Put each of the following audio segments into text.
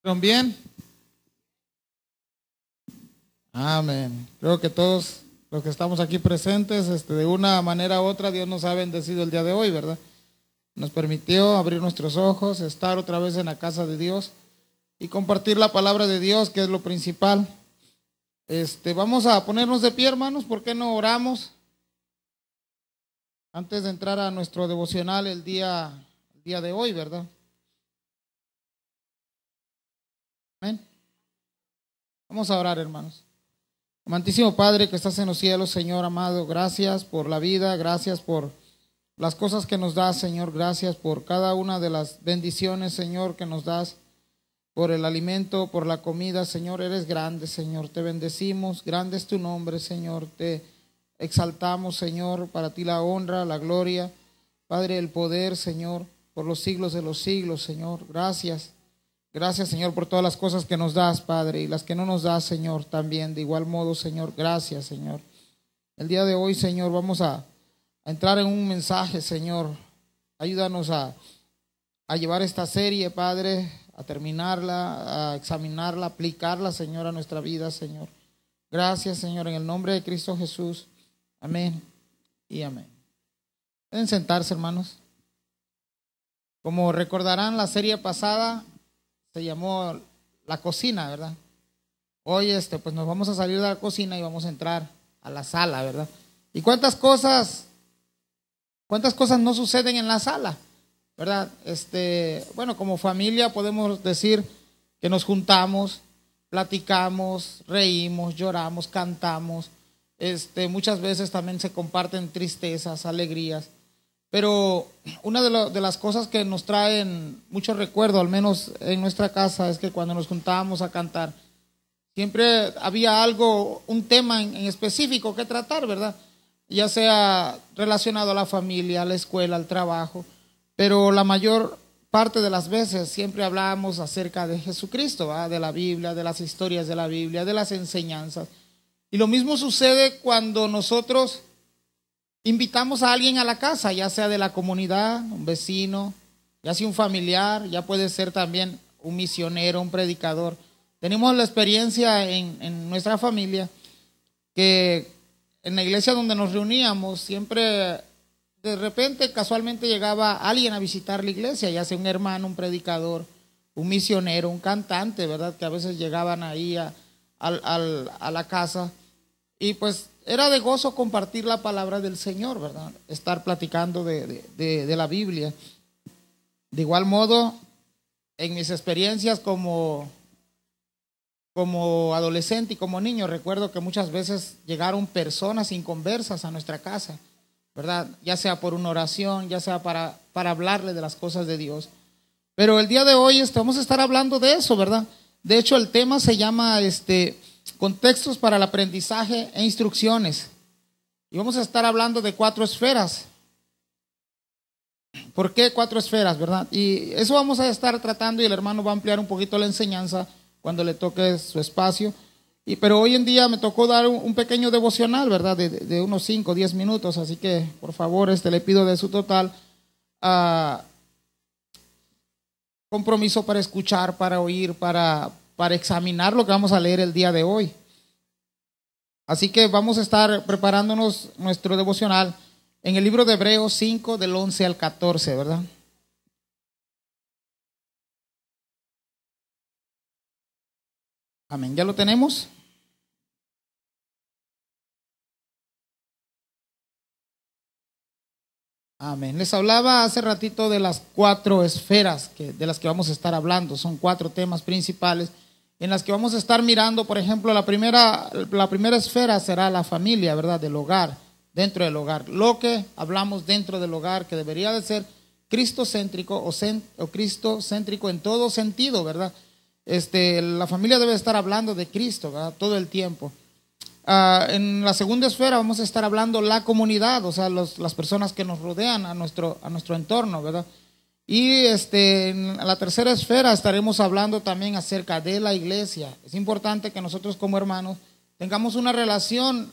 ¿Están bien? Amén. Creo que todos los que estamos aquí presentes, de una manera u otra, Dios nos ha bendecido el día de hoy, ¿verdad? Nos permitió abrir nuestros ojos, estar otra vez en la casa de Dios y compartir la palabra de Dios, que es lo principal. Vamos a ponernos de pie, hermanos. ¿Por qué no oramos? Antes de entrar a nuestro devocional el día de hoy, ¿verdad? Amén. Vamos a orar, hermanos. Amantísimo Padre que estás en los cielos, Señor amado, gracias por la vida, gracias por las cosas que nos das, Señor, gracias por cada una de las bendiciones, Señor, que nos das, por el alimento, por la comida, Señor, eres grande, Señor, te bendecimos, grande es tu nombre, Señor, te exaltamos, Señor, para ti la honra, la gloria, Padre, el poder, Señor, por los siglos de los siglos, Señor, gracias. Gracias, Señor, por todas las cosas que nos das, Padre, y las que no nos das, Señor, también. De igual modo, Señor, gracias, Señor. El día de hoy, Señor, vamos a entrar en un mensaje, Señor. Ayúdanos a llevar esta serie, Padre, a terminarla, a examinarla, a aplicarla, Señor, a nuestra vida, Señor. Gracias, Señor, en el nombre de Cristo Jesús. Amén y amén. Pueden sentarse, hermanos. Como recordarán, la serie pasada se llamó La Cocina, ¿verdad? Hoy pues nos vamos a salir de la cocina y vamos a entrar a la sala, ¿verdad? ¿Y cuántas cosas no suceden en la sala, ¿verdad? Bueno, como familia podemos decir que nos juntamos, platicamos, reímos, lloramos, cantamos, muchas veces también se comparten tristezas, alegrías. Pero una de las cosas que nos traen mucho recuerdo, al menos en nuestra casa, es que cuando nos juntábamos a cantar, siempre había un tema en específico que tratar, ¿verdad? Ya sea relacionado a la familia, a la escuela, al trabajo, pero la mayor parte de las veces siempre hablábamos acerca de Jesucristo, ¿verdad? De la Biblia, de las historias de la Biblia, de las enseñanzas. Y lo mismo sucede cuando nosotros invitamos a alguien a la casa, ya sea de la comunidad, un vecino, ya sea un familiar, ya puede ser también un misionero, un predicador. Tenemos la experiencia en nuestra familia que en la iglesia donde nos reuníamos, siempre de repente casualmente llegaba alguien a visitar la iglesia, ya sea un hermano, un predicador, un misionero, un cantante, ¿verdad? Que a veces llegaban ahí a la casa y pues era de gozo compartir la palabra del Señor, ¿verdad? Estar platicando de la Biblia. De igual modo, en mis experiencias como adolescente y como niño, recuerdo que muchas veces llegaron personas inconversas a nuestra casa, ¿verdad? Ya sea por una oración, ya sea para hablarle de las cosas de Dios. Pero el día de hoy vamos a estar hablando de eso, ¿verdad? De hecho, el tema se llama contextos para el aprendizaje e instrucciones. Y vamos a estar hablando de 4 esferas. ¿Por qué 4 esferas, verdad? Y eso vamos a estar tratando y el hermano va a ampliar un poquito la enseñanza cuando le toque su espacio. Pero hoy en día me tocó dar un pequeño devocional, ¿verdad? De unos 5 o 10 minutos. Así que, por favor, le pido de su total compromiso para escuchar, para oír, para examinar lo que vamos a leer el día de hoy. Así que vamos a estar preparándonos nuestro devocional en el libro de Hebreos 5 del 11 al 14, ¿verdad? Amén, ¿ya lo tenemos? Amén. Les hablaba hace ratito de las 4 esferas de las que vamos a estar hablando. Son 4 temas principales en las que vamos a estar mirando. Por ejemplo, la primera esfera será la familia, ¿verdad? Del hogar, dentro del hogar. Lo que hablamos dentro del hogar, que debería de ser cristocéntrico o cristocéntrico en todo sentido, ¿verdad? La familia debe estar hablando de Cristo, ¿verdad? Todo el tiempo. En la segunda esfera vamos a estar hablando la comunidad, o sea, las personas que nos rodean a nuestro entorno, ¿verdad? Y en la tercera esfera estaremos hablando también acerca de la iglesia. Es importante que nosotros como hermanos tengamos una relación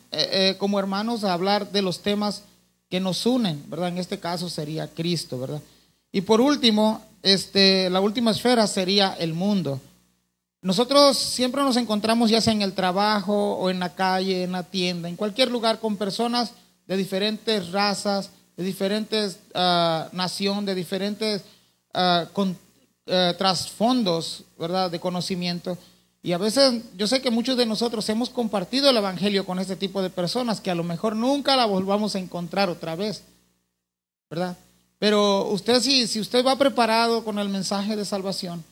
como hermanos a hablar de los temas que nos unen, ¿verdad? En este caso sería Cristo, ¿verdad? Y por último, la última esfera sería el mundo. nosotros siempre nos encontramos ya sea en el trabajo o en la calle, en la tienda, en cualquier lugar con personas de diferentes razas, de diferentes nación, de diferentes trasfondos, ¿verdad?, de conocimiento. Y a veces yo sé que muchos de nosotros hemos compartido el evangelio con este tipo de personas que a lo mejor nunca la volvamos a encontrar otra vez, ¿verdad? Pero usted, si usted va preparado con el mensaje de salvación,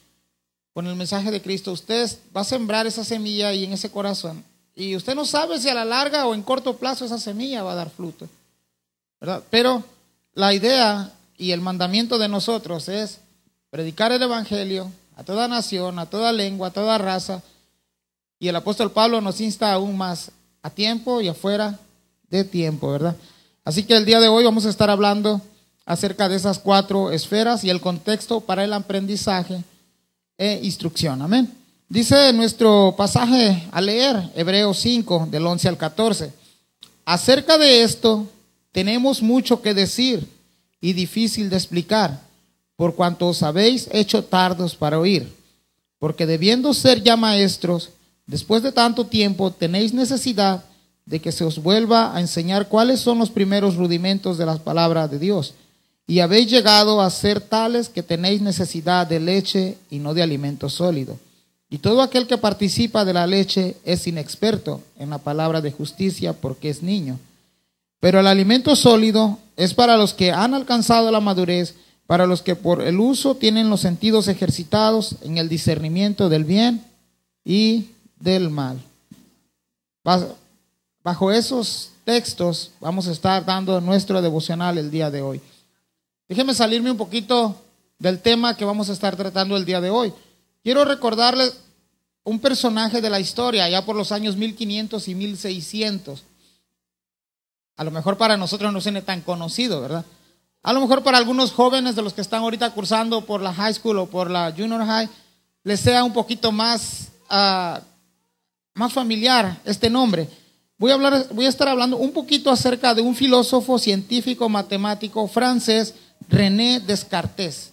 con el mensaje de Cristo, usted va a sembrar esa semilla ahí en ese corazón. Y usted no sabe si a la larga o en corto plazo esa semilla va a dar fruto, ¿verdad? Pero la idea y el mandamiento de nosotros es predicar el evangelio a toda nación, a toda lengua, a toda raza. Y el apóstol Pablo nos insta aún más a tiempo y afuera de tiempo, ¿verdad? Así que el día de hoy vamos a estar hablando acerca de esas 4 esferas y el contexto para el aprendizaje e instrucción. Amén. Dice nuestro pasaje a leer, Hebreos 5, del 11 al 14. Acerca de esto tenemos mucho que decir y difícil de explicar, por cuanto os habéis hecho tardos para oír. Porque debiendo ser ya maestros, después de tanto tiempo tenéis necesidad de que se os vuelva a enseñar cuáles son los primeros rudimentos de las palabras de Dios. Y habéis llegado a ser tales que tenéis necesidad de leche y no de alimento sólido. Y todo aquel que participa de la leche es inexperto en la palabra de justicia porque es niño. Pero el alimento sólido es para los que han alcanzado la madurez, para los que por el uso tienen los sentidos ejercitados en el discernimiento del bien y del mal. Bajo esos textos vamos a estar dando nuestro devocional el día de hoy. Déjenme salirme un poquito del tema que vamos a estar tratando el día de hoy. Quiero recordarles un personaje de la historia, ya por los años 1500 y 1600. A lo mejor para nosotros no suene tan conocido, ¿verdad? A lo mejor para algunos jóvenes de los que están ahorita cursando por la high school o por la junior high, les sea un poquito más familiar este nombre. Voy a estar hablando un poquito acerca de un filósofo, científico, matemático francés, René Descartes.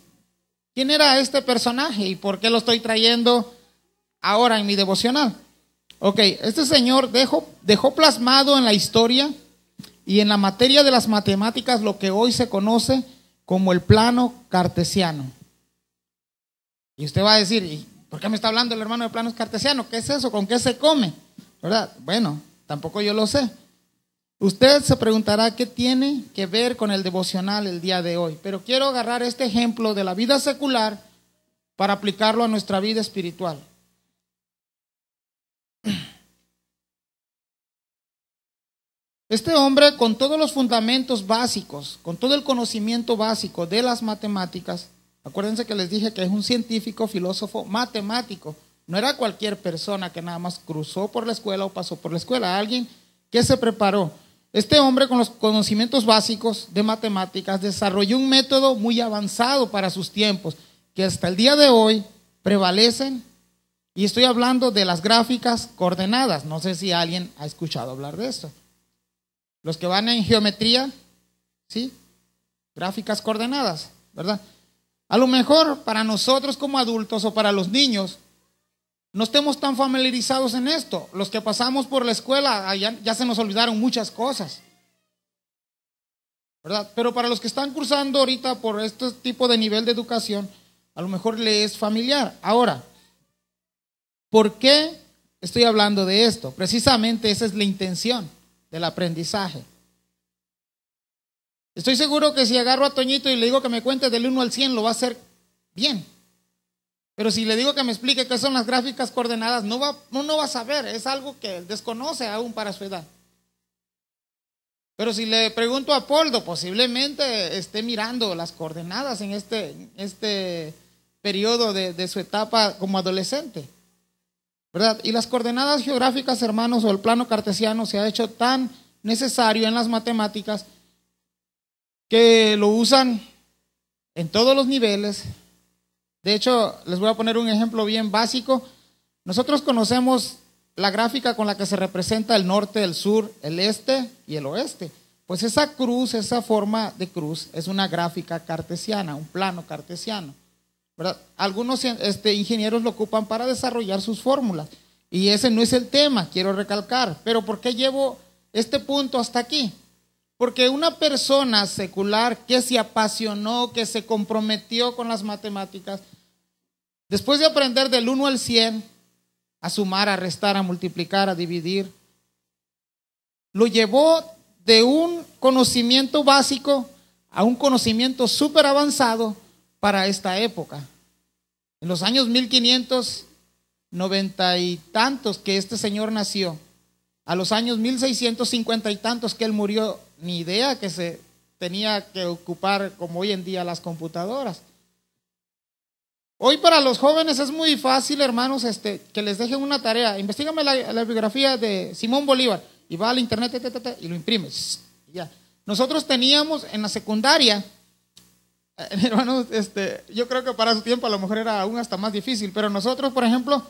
¿Quién era este personaje y por qué lo estoy trayendo ahora en mi devocional? Ok, este señor dejó plasmado en la historia y en la materia de las matemáticas lo que hoy se conoce como el plano cartesiano. Y usted va a decir, ¿y por qué me está hablando el hermano de planos cartesianos? ¿Qué es eso? ¿Con qué se come? ¿Verdad? Bueno, tampoco yo lo sé. Usted se preguntará qué tiene que ver con el devocional el día de hoy. Pero quiero agarrar este ejemplo de la vida secular para aplicarlo a nuestra vida espiritual. Este hombre, con todos los fundamentos básicos, con todo el conocimiento básico de las matemáticas, acuérdense que les dije que es un científico, filósofo, matemático. No era cualquier persona que nada más cruzó por la escuela o pasó por la escuela, alguien que se preparó. Este hombre, con los conocimientos básicos de matemáticas, desarrolló un método muy avanzado para sus tiempos, que hasta el día de hoy prevalecen. Y estoy hablando de las gráficas coordenadas. No sé si alguien ha escuchado hablar de esto. Los que van en geometría, ¿sí? Gráficas coordenadas, ¿verdad? A lo mejor para nosotros como adultos o para los niños, no estemos tan familiarizados en esto. Los que pasamos por la escuela, ya se nos olvidaron muchas cosas, ¿verdad? Pero para los que están cursando ahorita por este tipo de nivel de educación, a lo mejor le es familiar. Ahora, ¿por qué estoy hablando de esto? Precisamente esa es la intención del aprendizaje. Estoy seguro que si agarro a Toñito y le digo que me cuente del 1 al 100, lo va a hacer bien. Pero si le digo que me explique qué son las gráficas coordenadas, no va a saber. Es algo que él desconoce aún para su edad. Pero si le pregunto a Poldo, posiblemente esté mirando las coordenadas en este periodo de su etapa como adolescente, ¿verdad? Y las coordenadas geográficas, hermanos, o el plano cartesiano se ha hecho tan necesario en las matemáticas que lo usan en todos los niveles. De hecho, les voy a poner un ejemplo bien básico. Nosotros conocemos la gráfica con la que se representa el norte, el sur, el este y el oeste. Pues esa cruz, esa forma de cruz, es una gráfica cartesiana, un plano cartesiano, ¿verdad? Algunos ingenieros lo ocupan para desarrollar sus fórmulas. Y ese no es el tema, quiero recalcar. Pero ¿por qué llevo este punto hasta aquí? Porque una persona secular que se apasionó, que se comprometió con las matemáticas, después de aprender del 1 al 100, a sumar, a restar, a multiplicar, a dividir, lo llevó de un conocimiento básico a un conocimiento súper avanzado para esta época. En los años 1590 y tantos que este señor nació, a los años 1650 y tantos que él murió, ni idea que se tenía que ocupar como hoy en día las computadoras. Hoy para los jóvenes es muy fácil, hermanos, que les dejen una tarea. Investígame la biografía de Simón Bolívar y va al internet y lo imprimes. Ya. Nosotros teníamos en la secundaria, hermanos, yo creo que para su tiempo a lo mejor era aún hasta más difícil, pero nosotros, por ejemplo,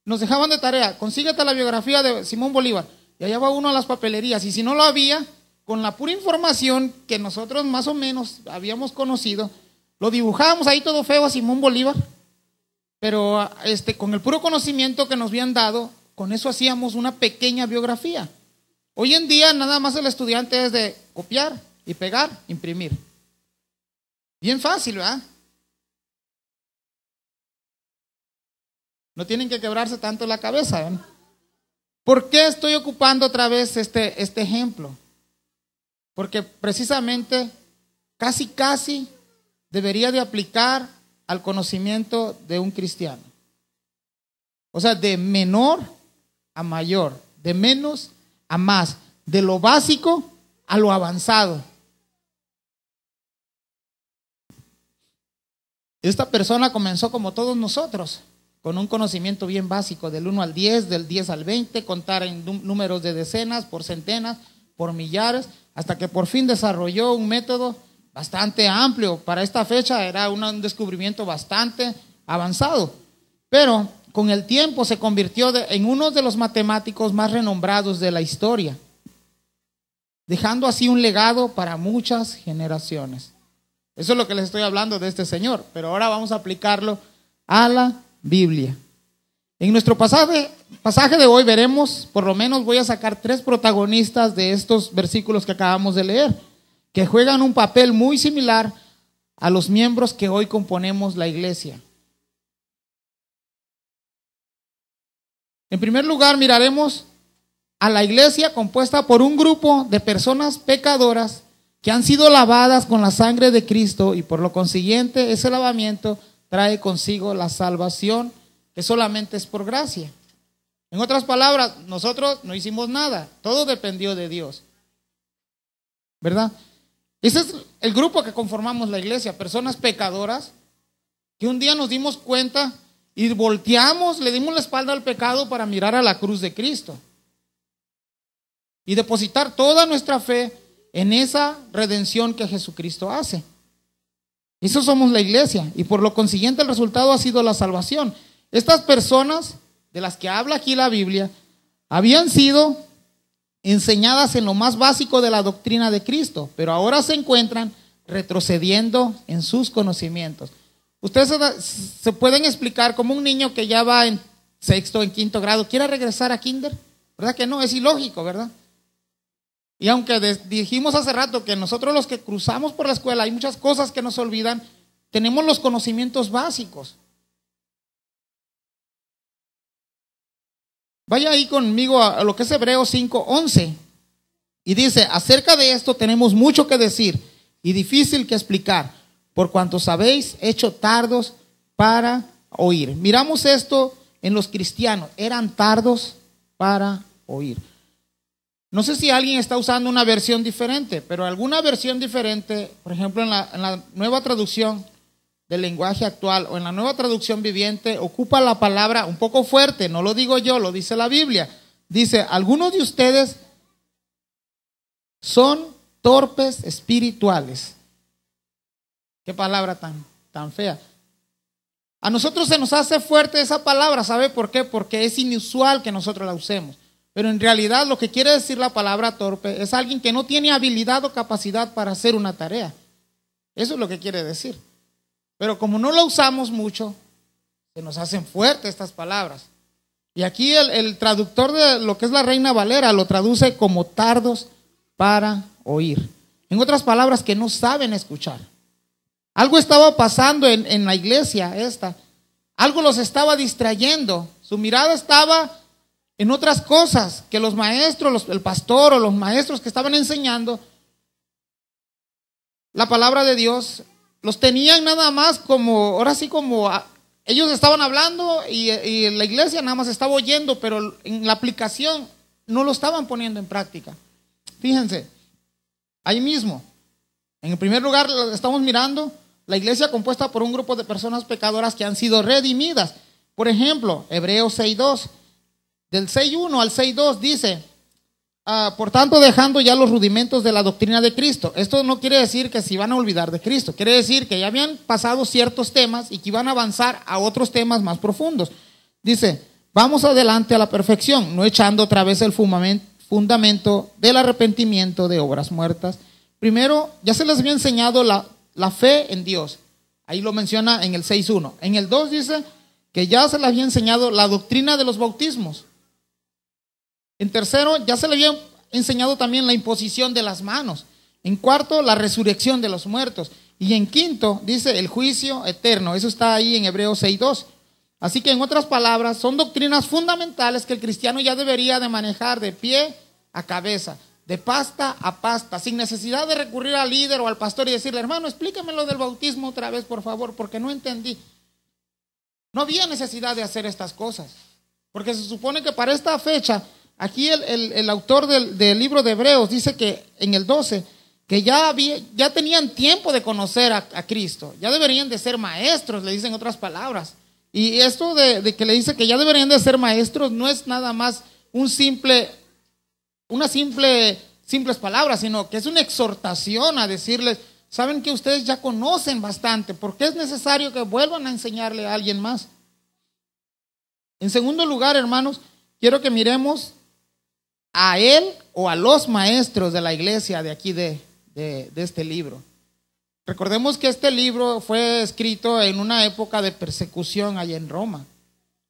nos dejaban de tarea, consíguete la biografía de Simón Bolívar, y allá va uno a las papelerías, y si no lo había, con la pura información que nosotros más o menos habíamos conocido, lo dibujábamos ahí todo feo a Simón Bolívar, pero con el puro conocimiento que nos habían dado, con eso hacíamos una pequeña biografía. Hoy en día nada más el estudiante es de copiar y pegar, imprimir. Bien fácil, ¿verdad? No tienen que quebrarse tanto la cabeza, ¿ven? ¿Por qué estoy ocupando otra vez este ejemplo? Porque precisamente casi debería de aplicar al conocimiento de un cristiano. O sea, de menor a mayor, de menos a más, de lo básico a lo avanzado. Esta persona comenzó como todos nosotros, con un conocimiento bien básico, del 1 al 10, del 10 al 20, contar en números de decenas, por centenas, por millares, hasta que por fin desarrolló un método bastante amplio. Para esta fecha era un descubrimiento bastante avanzado, pero con el tiempo se convirtió en uno de los matemáticos más renombrados de la historia, dejando así un legado para muchas generaciones. Eso es lo que les estoy hablando de este señor, pero ahora vamos a aplicarlo a la Biblia. En nuestro pasaje de hoy veremos, por lo menos voy a sacar 3 protagonistas de estos versículos que acabamos de leer, que juegan un papel muy similar a los miembros que hoy componemos la iglesia. En primer lugar, miraremos a la iglesia compuesta por un grupo de personas pecadoras que han sido lavadas con la sangre de Cristo, y por lo consiguiente ese lavamiento trae consigo la salvación, que solamente es por gracia. En otras palabras, nosotros no hicimos nada, todo dependió de Dios, ¿verdad? Ese es el grupo que conformamos la iglesia, personas pecadoras que un día nos dimos cuenta y volteamos, le dimos la espalda al pecado para mirar a la cruz de Cristo y depositar toda nuestra fe en esa redención que Jesucristo hace. Eso somos la iglesia, y por lo consiguiente el resultado ha sido la salvación. Estas personas de las que habla aquí la Biblia habían sido enseñadas en lo más básico de la doctrina de Cristo, pero ahora se encuentran retrocediendo en sus conocimientos. Ustedes se pueden explicar como un niño que ya va en 6º, en 5º grado, quiere regresar a kinder, ¿verdad que no? Es ilógico, ¿verdad? Y aunque dijimos hace rato que nosotros los que cruzamos por la escuela hay muchas cosas que nos olvidan, tenemos los conocimientos básicos. Vaya ahí conmigo a lo que es Hebreos 5:11 y dice: acerca de esto tenemos mucho que decir y difícil que explicar, por cuanto habéis hecho tardos para oír. Miramos esto en los cristianos, eran tardos para oír. No sé si alguien está usando una versión diferente, pero alguna versión diferente, por ejemplo en la nueva traducción del lenguaje actual o en la nueva traducción viviente, ocupa la palabra un poco fuerte, no lo digo yo, lo dice la Biblia. Dice: algunos de ustedes son torpes espirituales. Qué palabra tan fea. A nosotros se nos hace fuerte esa palabra, ¿sabe por qué? Porque es inusual que nosotros la usemos. Pero en realidad lo que quiere decir la palabra torpe es alguien que no tiene habilidad o capacidad para hacer una tarea. Eso es lo que quiere decir. Pero como no lo usamos mucho, se nos hacen fuertes estas palabras. Y aquí el traductor de lo que es la Reina Valera lo traduce como tardos para oír. En otras palabras, que no saben escuchar. Algo estaba pasando en la iglesia esta. Algo los estaba distrayendo. Su mirada estaba en otras cosas que los maestros, el pastor o los maestros que estaban enseñando la palabra de Dios, los tenían nada más como, ahora sí como, ellos estaban hablando y la iglesia nada más estaba oyendo, pero en la aplicación no lo estaban poniendo en práctica. Fíjense, ahí mismo, en el primer lugar estamos mirando la iglesia compuesta por un grupo de personas pecadoras que han sido redimidas. Por ejemplo, Hebreos 6.2, del 6.1 al 6.2 dice: por tanto, dejando ya los rudimentos de la doctrina de Cristo. Esto no quiere decir que se iban a olvidar de Cristo, quiere decir que ya habían pasado ciertos temas y que iban a avanzar a otros temas más profundos. Dice: vamos adelante a la perfección, no echando otra vez el fundamento del arrepentimiento de obras muertas. Primero, ya se les había enseñado la fe en Dios. Ahí lo menciona en el 6.1. En el 2 dice que ya se les había enseñado la doctrina de los bautismos. En tercero, ya se le había enseñado también la imposición de las manos. En cuarto, la resurrección de los muertos. Y en quinto, dice el juicio eterno. Eso está ahí en Hebreos 6.2. Así que en otras palabras, son doctrinas fundamentales que el cristiano ya debería de manejar de pie a cabeza, de pasta a pasta, sin necesidad de recurrir al líder o al pastor y decirle: hermano, explícame lo del bautismo otra vez, por favor, porque no entendí. No había necesidad de hacer estas cosas, porque se supone que para esta fecha, aquí el autor del libro de Hebreos dice que en el 12, que ya tenían tiempo de conocer a Cristo, ya deberían de ser maestros, le dicen otras palabras. Y esto de que le dice que ya deberían de ser maestros no es nada más simples palabras, sino que es una exhortación a decirles: saben que ustedes ya conocen bastante, ¿por qué es necesario que vuelvan a enseñarle a alguien más? En segundo lugar, hermanos, quiero que miremos a él o a los maestros de la iglesia de aquí de este libro. Recordemos que este libro fue escrito en una época de persecución allá en Roma.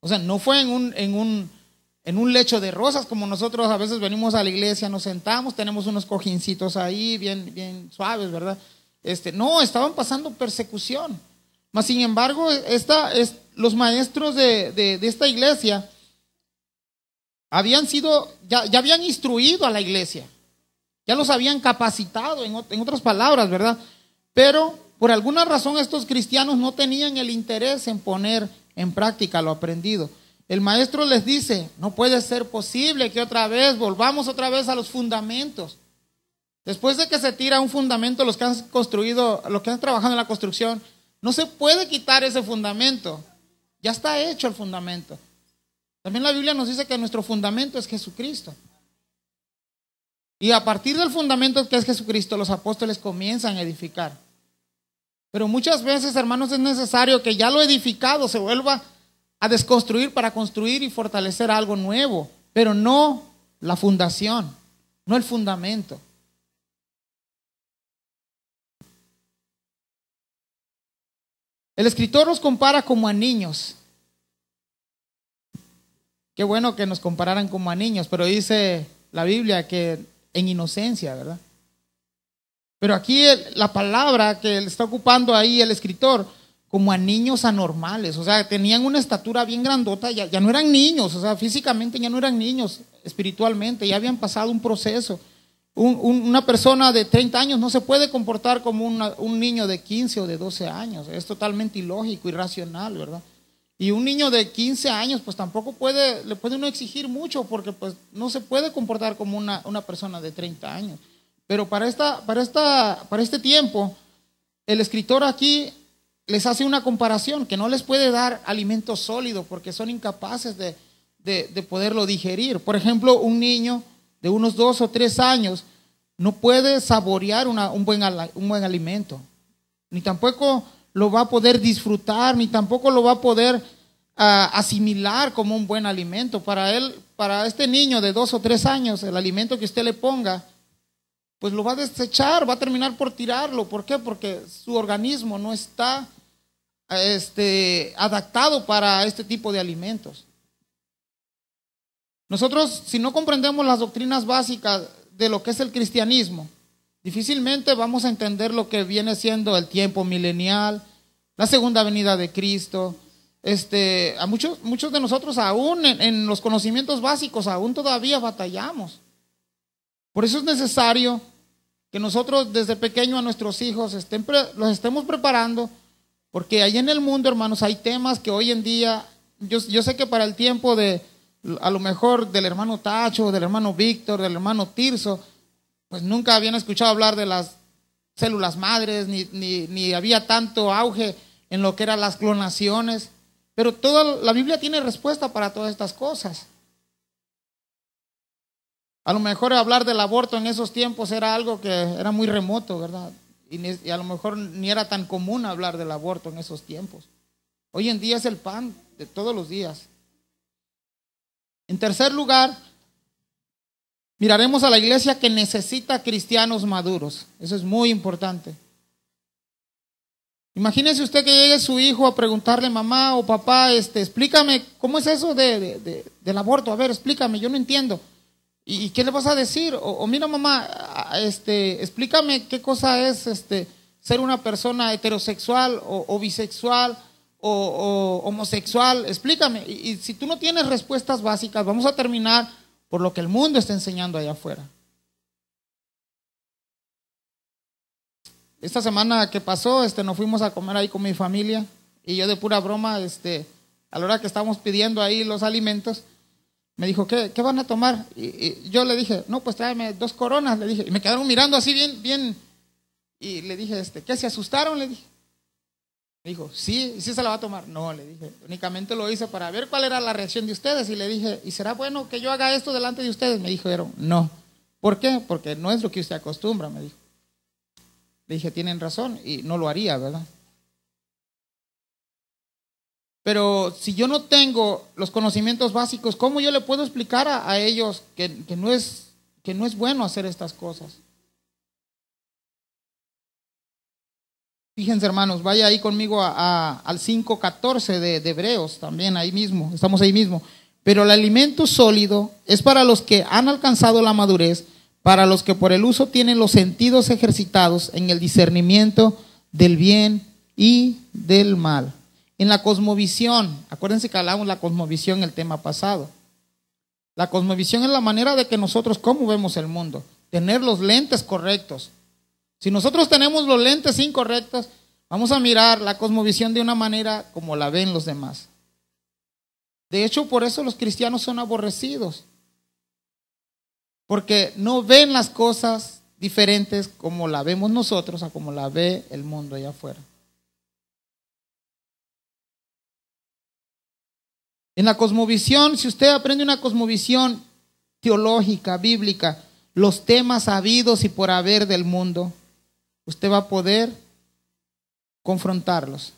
O sea, no fue en un lecho de rosas como nosotros a veces venimos a la iglesia, nos sentamos, tenemos unos cojincitos ahí bien suaves, ¿verdad? No, estaban pasando persecución. Mas sin embargo, los maestros de esta iglesia ya habían instruido a la iglesia, ya los habían capacitado, en otras palabras, ¿verdad? Pero por alguna razón estos cristianos no tenían el interés en poner en práctica lo aprendido. El maestro les dice: no puede ser posible que volvamos otra vez a los fundamentos. Después de que se tira un fundamento, los que han construido, los que han trabajado en la construcción, no se puede quitar ese fundamento. Ya está hecho el fundamento. También la Biblia nos dice que nuestro fundamento es Jesucristo. Y a partir del fundamento que es Jesucristo, los apóstoles comienzan a edificar. Pero muchas veces, hermanos, es necesario que ya lo edificado se vuelva a desconstruir para construir y fortalecer algo nuevo, pero no la fundación, no el fundamento. El escritor nos compara como a niños. Qué bueno que nos compararan como a niños, pero dice la Biblia que en inocencia, ¿verdad? Pero aquí la palabra que está ocupando ahí el escritor, como a niños anormales, o sea, tenían una estatura bien grandota, ya no eran niños, o sea, físicamente ya no eran niños, espiritualmente, ya habían pasado un proceso. Una persona de 30 años no se puede comportar como un niño de 15 o de 12 años, es totalmente ilógico, irracional, ¿verdad? Y un niño de 15 años pues tampoco le puede uno exigir mucho, porque pues no se puede comportar como una persona de 30 años. Pero para este tiempo, el escritor aquí les hace una comparación, que no les puede dar alimento sólido porque son incapaces de poderlo digerir. Por ejemplo, un niño de unos 2 o 3 años no puede saborear un buen alimento, ni tampoco lo va a poder disfrutar, ni tampoco lo va a poder asimilar como un buen alimento. Para este niño de 2 o 3 años, el alimento que usted le ponga, pues lo va a desechar, va a terminar por tirarlo. ¿Por qué? Porque su organismo no está adaptado para este tipo de alimentos. Nosotros, si no comprendemos las doctrinas básicas de lo que es el cristianismo, difícilmente vamos a entender lo que viene siendo el tiempo milenial, la segunda venida de Cristo. A muchos de nosotros aún en los conocimientos básicos aún todavía batallamos. Por eso es necesario que nosotros desde pequeño a nuestros hijos los estemos preparando, porque ahí en el mundo, hermanos, hay temas que hoy en día, yo sé que para el tiempo de, a lo mejor del hermano Tacho, del hermano Víctor, del hermano Tirso, pues nunca habían escuchado hablar de las células madres, ni había tanto auge en lo que eran las clonaciones, pero toda la Biblia tiene respuesta para todas estas cosas. A lo mejor hablar del aborto en esos tiempos era algo que era muy remoto, ¿verdad? Y a lo mejor ni era tan común hablar del aborto en esos tiempos. Hoy en día es el pan de todos los días. En tercer lugar, miraremos a la iglesia que necesita cristianos maduros. Eso es muy importante. Imagínese usted que llegue su hijo a preguntarle, mamá o papá, explícame, ¿cómo es eso del aborto? A ver, explícame, yo no entiendo. ¿Y qué le vas a decir? O mira, mamá, explícame qué cosa es ser una persona heterosexual o bisexual o homosexual. Explícame. Y si tú no tienes respuestas básicas, vamos a terminar por lo que el mundo está enseñando allá afuera. Esta semana que pasó, nos fuimos a comer ahí con mi familia y yo de pura broma, a la hora que estábamos pidiendo ahí los alimentos, me dijo, ¿qué van a tomar? Y yo le dije, no, pues tráeme 2 coronas, le dije. Y me quedaron mirando así bien. Y le dije, ¿qué? ¿Se asustaron? Le dije. Me dijo, sí se la va a tomar. No, le dije, únicamente lo hice para ver cuál era la reacción de ustedes. Y le dije, ¿y será bueno que yo haga esto delante de ustedes? Me dijeron, no. ¿Por qué? Porque no es lo que usted acostumbra, me dijo. Le dije, tienen razón, y no lo haría, ¿verdad? Pero si yo no tengo los conocimientos básicos, ¿cómo yo le puedo explicar a ellos que no es bueno hacer estas cosas? Fíjense, hermanos, vaya ahí conmigo al 5:14 de Hebreos, también ahí mismo, estamos ahí mismo. Pero el alimento sólido es para los que han alcanzado la madurez, para los que por el uso tienen los sentidos ejercitados en el discernimiento del bien y del mal. En la cosmovisión, acuérdense que hablamos de la cosmovisión en el tema pasado. La cosmovisión es la manera de que nosotros, cómo vemos el mundo, tener los lentes correctos. Si nosotros tenemos los lentes incorrectos, vamos a mirar la cosmovisión de una manera como la ven los demás. De hecho, por eso los cristianos son aborrecidos, porque no ven las cosas diferentes como la vemos nosotros a como la ve el mundo allá afuera. En la cosmovisión, si usted aprende una cosmovisión teológica, bíblica, los temas habidos y por haber del mundo, usted va a poder confrontarlos.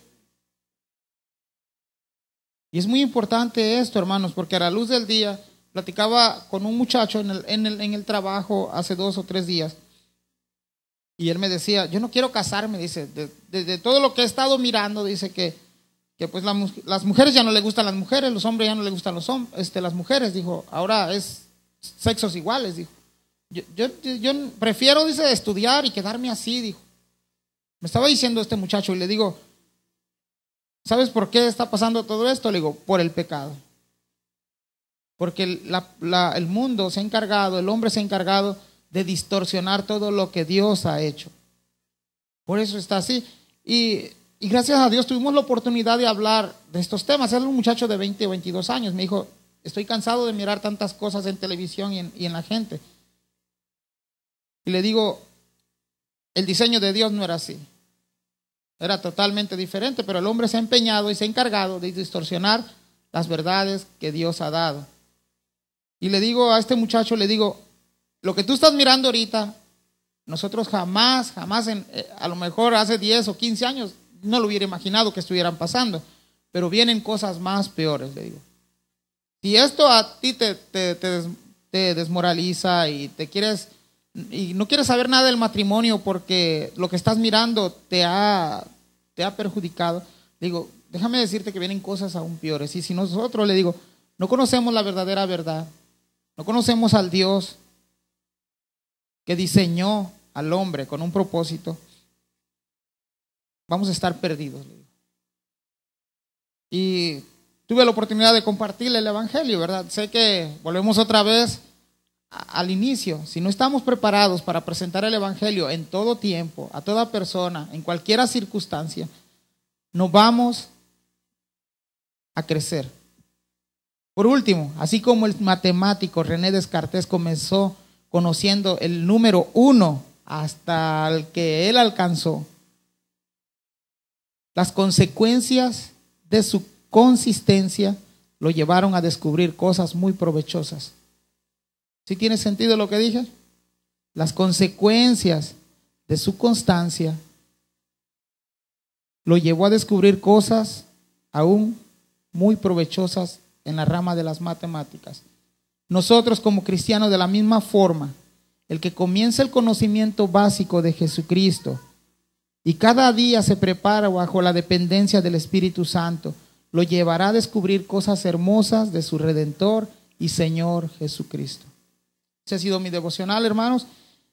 Y es muy importante esto, hermanos, porque a la luz del día, platicaba con un muchacho en el trabajo hace 2 o 3 días, y él me decía, yo no quiero casarme, dice, de todo lo que he estado mirando, dice que pues las mujeres ya no le gustan las mujeres, los hombres ya no le gustan las mujeres, dijo, ahora es sexos iguales, dijo. Yo prefiero, dice, estudiar y quedarme así, dijo. Me estaba diciendo este muchacho y le digo, ¿sabes por qué está pasando todo esto? Le digo, por el pecado. Porque el mundo se ha encargado, el hombre se ha encargado de distorsionar todo lo que Dios ha hecho. Por eso está así. Y gracias a Dios tuvimos la oportunidad de hablar de estos temas. Era un muchacho de 20 o 22 años. Me dijo, estoy cansado de mirar tantas cosas en televisión y en la gente. Y le digo, el diseño de Dios no era así. Era totalmente diferente, pero el hombre se ha empeñado y se ha encargado de distorsionar las verdades que Dios ha dado. Y le digo a este muchacho, le digo, lo que tú estás mirando ahorita, nosotros jamás, a lo mejor hace 10 o 15 años, no lo hubiera imaginado que estuvieran pasando, pero vienen cosas más peores, le digo. Si esto a ti te desmoraliza y no quieres saber nada del matrimonio porque lo que estás mirando te ha perjudicado, Le digo, déjame decirte que vienen cosas aún peores. Y si nosotros, le digo, no conocemos la verdadera verdad, no conocemos al Dios que diseñó al hombre con un propósito, vamos a estar perdidos. Y tuve la oportunidad de compartirle el evangelio, ¿verdad? Sé que volvemos otra vez al inicio. Si no estamos preparados para presentar el evangelio en todo tiempo, a toda persona, en cualquier circunstancia, no vamos a crecer. Por último, así como el matemático René Descartes comenzó conociendo el número 1 hasta el que él alcanzó, las consecuencias de su consistencia lo llevaron a descubrir cosas muy provechosas. ¿Sí tiene sentido lo que dije? Las consecuencias de su constancia lo llevó a descubrir cosas aún muy provechosas en la rama de las matemáticas. Nosotros como cristianos, de la misma forma, el que comienza el conocimiento básico de Jesucristo y cada día se prepara bajo la dependencia del Espíritu Santo, lo llevará a descubrir cosas hermosas de su Redentor y Señor Jesucristo. Ese ha sido mi devocional, hermanos,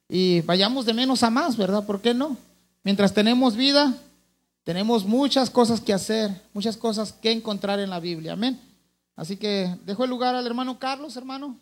y vayamos de menos a más, ¿verdad? ¿Por qué no? Mientras tenemos vida, tenemos muchas cosas que hacer, muchas cosas que encontrar en la Biblia. Amén. Así que dejo el lugar al hermano Carlos, hermano.